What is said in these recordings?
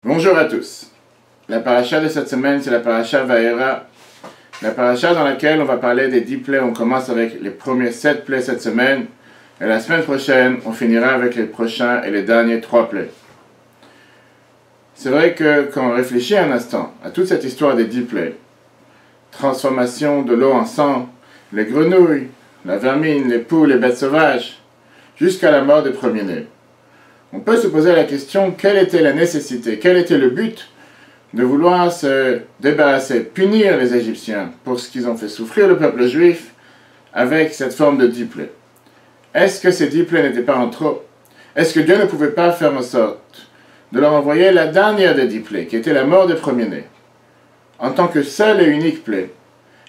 Bonjour à tous. La paracha de cette semaine, c'est la paracha Vayera. La paracha dans laquelle on va parler des 10 plaies. On commence avec les premiers 7 plaies cette semaine. Et la semaine prochaine, on finira avec les prochains et les derniers 3 plaies. C'est vrai que quand on réfléchit un instant à toute cette histoire des 10 plaies, transformation de l'eau en sang, les grenouilles, la vermine, les poules, les bêtes sauvages, jusqu'à la mort des premiers-nés, on peut se poser la question, quelle était la nécessité, quel était le but de vouloir se débarrasser, punir les Égyptiens pour ce qu'ils ont fait souffrir le peuple juif avec cette forme de 10 plaies. Est-ce que ces 10 plaies n'étaient pas en trop? Est-ce que Dieu ne pouvait pas faire en sorte de leur envoyer la dernière des 10 plaies, qui était la mort des premiers-nés, en tant que seule et unique plaie?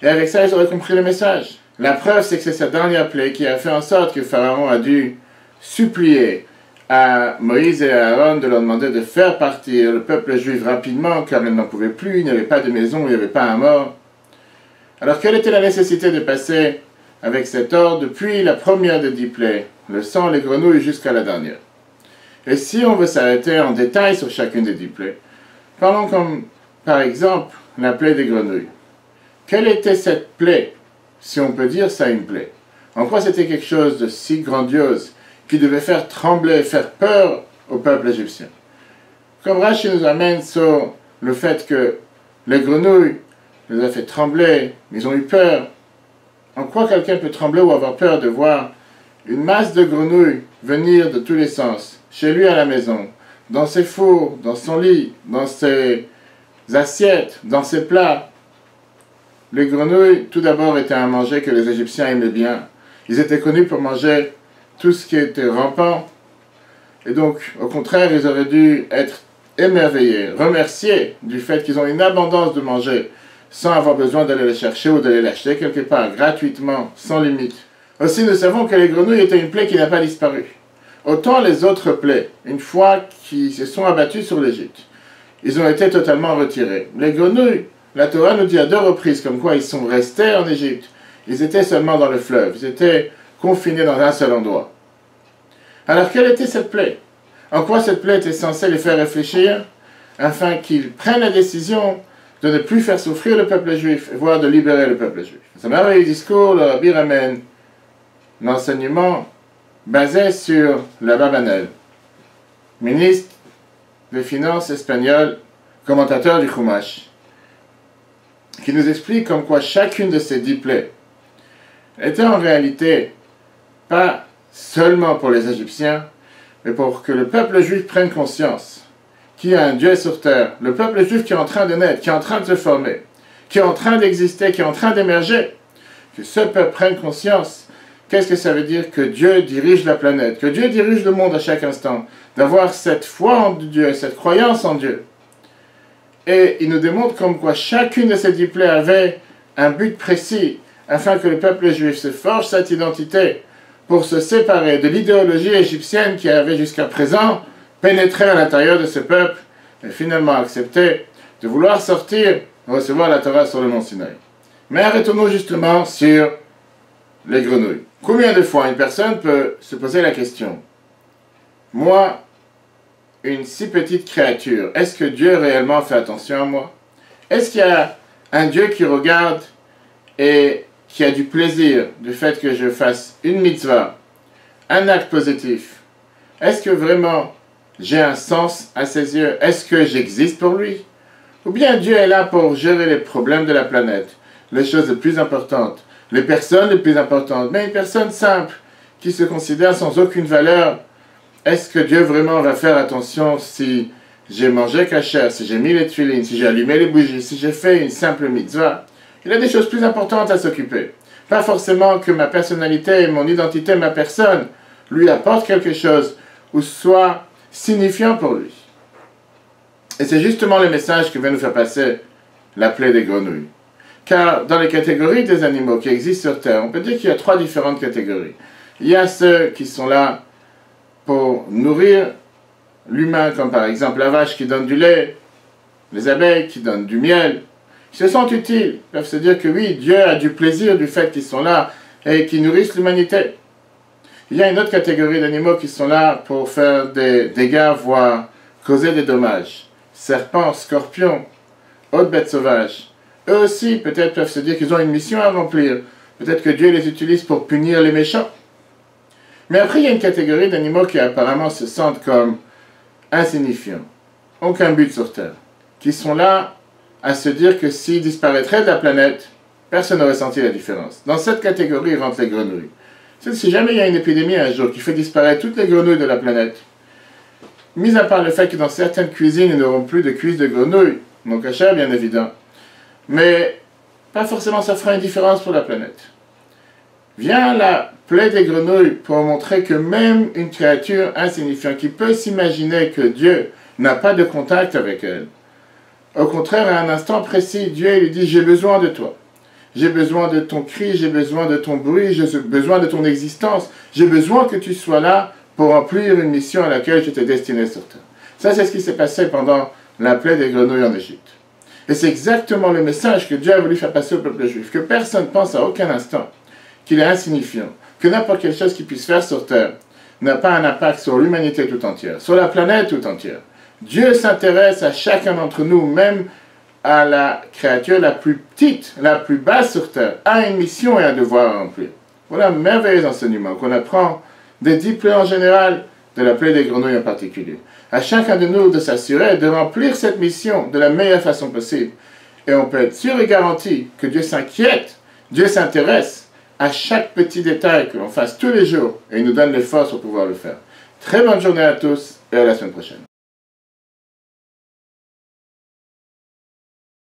Et avec ça, ils auraient compris le message. La preuve, c'est que c'est cette dernière plaie qui a fait en sorte que Pharaon a dû supplier à Moïse et à Aaron de leur demander de faire partir le peuple juif rapidement, car ils n'en pouvaient plus, il n'y avait pas de maison, il n'y avait pas un mort. Alors quelle était la nécessité de passer avec cet ordre depuis la première des 10 plaies, le sang, les grenouilles, jusqu'à la dernière? Et si on veut s'arrêter en détail sur chacune des 10 plaies, parlons comme, par exemple, la plaie des grenouilles. Quelle était cette plaie, si on peut dire ça une plaie? En quoi c'était quelque chose de si grandiose qui devait faire trembler, faire peur au peuple égyptien? Comme Rashi nous amène sur le fait que les grenouilles les a fait trembler, ils ont eu peur. En quoi quelqu'un peut trembler ou avoir peur de voir une masse de grenouilles venir de tous les sens, chez lui à la maison, dans ses fours, dans son lit, dans ses assiettes, dans ses plats? Les grenouilles, tout d'abord, étaient un manger que les Égyptiens aimaient bien. Ils étaient connus pour manger tout ce qui était rampant. Et donc, au contraire, ils auraient dû être émerveillés, remerciés du fait qu'ils ont une abondance de manger, sans avoir besoin d'aller les chercher ou d'aller l'acheter quelque part, gratuitement, sans limite. Aussi, nous savons que les grenouilles étaient une plaie qui n'a pas disparu. Autant les autres plaies, une fois qu'ils se sont abattus sur l'Égypte, ils ont été totalement retirés. Les grenouilles, la Torah nous dit à 2 reprises comme quoi ils sont restés en Égypte. Ils étaient seulement dans le fleuve, ils étaient confinés dans un seul endroit. Alors quelle était cette plaie? En quoi cette plaie était censée les faire réfléchir afin qu'ils prennent la décision de ne plus faire souffrir le peuple juif, voire de libérer le peuple juif? Dans un merveilleux discours, le Rabbi ramène l'enseignement basé sur le Abarbanel, ministre des Finances espagnol, commentateur du Chumash, qui nous explique comme quoi chacune de ces 10 plaies était en réalité pas seulement pour les Égyptiens, mais pour que le peuple juif prenne conscience qu'il y a un Dieu sur terre, le peuple juif qui est en train de naître, qui est en train de se former, qui est en train d'exister, qui est en train d'émerger, que ce peuple prenne conscience. Qu'est-ce que ça veut dire que Dieu dirige la planète, que Dieu dirige le monde à chaque instant, d'avoir cette foi en Dieu, cette croyance en Dieu. Et il nous démontre comme quoi chacune de ces 10 plaies avait un but précis, afin que le peuple juif se forge cette identité pour se séparer de l'idéologie égyptienne qui avait jusqu'à présent pénétré à l'intérieur de ce peuple et finalement accepté de vouloir sortir, recevoir la Torah sur le mont Sinaï. Mais arrêtons-nous justement sur les grenouilles. Combien de fois une personne peut se poser la question, moi, une si petite créature, est-ce que Dieu réellement fait attention à moi? Est-ce qu'il y a un Dieu qui regarde et qui a du plaisir du fait que je fasse une mitzvah, un acte positif? Est-ce que vraiment j'ai un sens à ses yeux? Est-ce que j'existe pour lui? Ou bien Dieu est là pour gérer les problèmes de la planète, les choses les plus importantes, les personnes les plus importantes, mais une personne simple qui se considère sans aucune valeur? Est-ce que Dieu vraiment va faire attention si j'ai mangé kasher, si j'ai mis les tefilines, si j'ai allumé les bougies, si j'ai fait une simple mitzvah? Il a des choses plus importantes à s'occuper. Pas forcément que ma personnalité, mon identité, ma personne lui apporte quelque chose ou soit signifiant pour lui. Et c'est justement le message que vient nous faire passer la plaie des grenouilles. Car dans les catégories des animaux qui existent sur Terre, on peut dire qu'il y a 3 différentes catégories. Il y a ceux qui sont là pour nourrir l'humain, comme par exemple la vache qui donne du lait, les abeilles qui donnent du miel. Ils se sentent utiles, ils peuvent se dire que oui, Dieu a du plaisir du fait qu'ils sont là et qu'ils nourrissent l'humanité. Il y a une autre catégorie d'animaux qui sont là pour faire des dégâts, voire causer des dommages. serpents, scorpions, autres bêtes sauvages, eux aussi peut-être peuvent se dire qu'ils ont une mission à remplir. Peut-être que Dieu les utilise pour punir les méchants. Mais après, il y a une catégorie d'animaux qui apparemment se sentent comme insignifiants, aucun but sur Terre, qui sont là à se dire que s'ils disparaîtraient de la planète, personne n'aurait senti la différence. Dans cette catégorie rentrent les grenouilles. Si jamais il y a une épidémie un jour qui fait disparaître toutes les grenouilles de la planète, mis à part le fait que dans certaines cuisines, ils n'auront plus de cuisses de grenouilles, non cachère bien évident, mais pas forcément ça fera une différence pour la planète. Vient la plaie des grenouilles pour montrer que même une créature insignifiante qui peut s'imaginer que Dieu n'a pas de contact avec elle, au contraire, à un instant précis, Dieu lui dit « J'ai besoin de toi. J'ai besoin de ton cri, j'ai besoin de ton bruit, j'ai besoin de ton existence. J'ai besoin que tu sois là pour remplir une mission à laquelle je t'ai destiné sur terre. » Ça, c'est ce qui s'est passé pendant la plaie des grenouilles en Égypte. Et c'est exactement le message que Dieu a voulu faire passer au peuple juif. Que personne pense à aucun instant qu'il est insignifiant. Que n'importe quelle chose qu'il puisse faire sur terre n'a pas un impact sur l'humanité tout entière, sur la planète tout entière. Dieu s'intéresse à chacun d'entre nous, même à la créature la plus petite, la plus basse sur terre, a une mission et un devoir à remplir. Voilà un merveilleux enseignement qu'on apprend des 10 plaies en général, de la plaie des grenouilles en particulier. À chacun de nous de s'assurer de remplir cette mission de la meilleure façon possible. Et on peut être sûr et garanti que Dieu s'inquiète, Dieu s'intéresse à chaque petit détail que l'on fasse tous les jours et il nous donne les forces pour pouvoir le faire. Très bonne journée à tous et à la semaine prochaine.